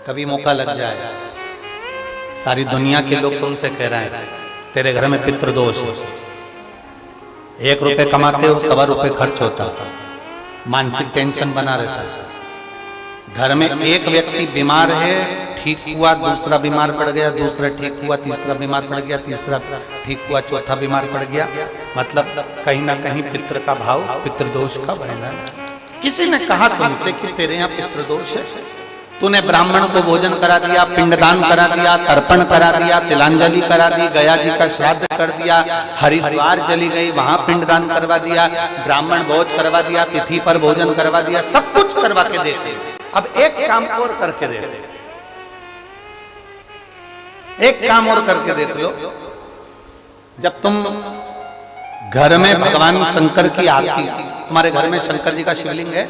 कभी मौका लग जाए, सारी दुनिया के लोग तुमसे कह रहे हैं तेरे घर में पितृदोष है, 1 रुपए कमाते हो 1.25 रुपए खर्च होता, मानसिक टेंशन बना रहता है। घर में एक व्यक्ति बीमार है, ठीक हुआ, दूसरा बीमार पड़ गया, दूसरा ठीक हुआ, तीसरा बीमार पड़ गया, तीसरा ठीक हुआ, चौथा बीमार पड़ गया। मतलब कहीं ना कहीं पितृ का भाव, पितृदोष का वर्णन। किसी ने कहा तुमसे कि तेरे यहाँ पितृदोष है, तूने ब्राह्मण को भोजन करा दिया, पिंडदान करा दिया, तर्पण करा दिया, तिलांजलि करा दी, गया जी का श्राद्ध कर दिया, हरिद्वार चली गई, वहां पिंडदान करवा दिया, ब्राह्मण भोज करवा दिया, तिथि पर भोजन करवा दिया, सब कुछ करवा के देते। अब एक काम और करके देख, एक काम और करके देख लो। जब तुम घर में भगवान शंकर की आरती, तुम्हारे घर में शंकर जी का शिवलिंग है,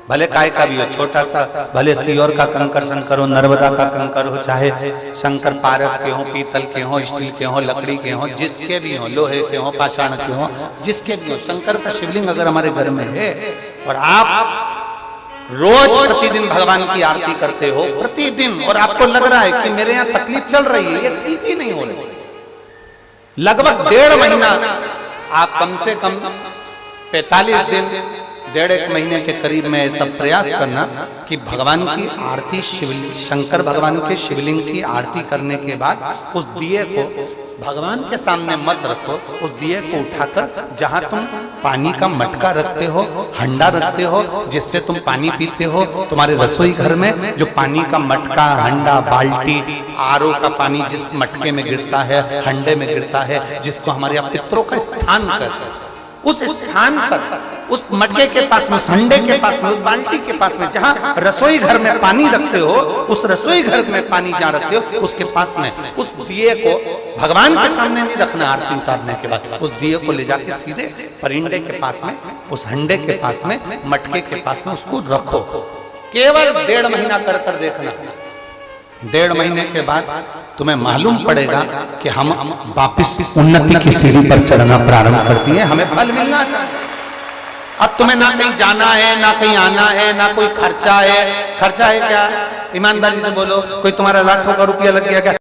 भले काय का भी हो, छोटा सा, भले सियोर का कंकर शंकर हो, नर्मदा का कंकर हो, चाहे शंकर पारद के हो, पीतल के हो, स्टील के हो, लकड़ी के हो, जिसके भी हो, लोहे के हो, पाषाण के हो, जिसके भी हो, शंकर का शिवलिंग अगर हमारे घर में है और आप रोज प्रतिदिन भगवान की आरती करते हो, प्रतिदिन, और आपको लग रहा है कि मेरे यहाँ तकलीफ चल रही है, ये ठीक ही नहीं हो रही, लगभग 1.5 महीना, आप कम से कम 45 दिन, 1.5 महीने के करीब में ऐसा प्रयास करना कि भगवान की आरती, शंकर भगवान के शिवलिंग की आरती करने के बाद उस दिए को भगवान के सामने मत रखो, उस दिए को उठाकर जहां तुम पानी का मटका रखते हो, हंडा रखते हो, जिससे तुम पानी पीते हो, तुम्हारे रसोई घर में जो पानी का मटका, हंडा, बाल्टी, आरओ का पानी जिस मटके में गिरता है, हंडे में गिरता है, जिसको हमारे यहाँ पितरों का स्थान कहते हैं, उस स्थान पर, उस मटके के पास में, हंडे के पास में, उस बाल्टी के पास में, जहां रसोई घर में पानी रखते हो, उस रसोई घर में पानी जहां रखते हो, उसके पास में उस दिए को भगवान के सामने नहीं रखना, आरती उतारने के बाद उस दिए को ले जाके सीधे परिंडे के पास में, उस हंडे के पास में, मटके के पास में उसको रखो। केवल 1.5 महीना कर कर देखना, 1.5 महीने के बाद तुम्हें मालूम पड़ेगा कि हम वापिस उन्नति की सीढ़ी पर चढ़ना प्रारंभ कर दिए, हमें फल मिलना चाहिए। अब तुम्हें ना कहीं जाना है, ना कहीं आना है, ना कोई खर्चा है। खर्चा है क्या? ईमानदारी से बोलो, कोई तुम्हारा लाखों का रुपया लग गया क्या?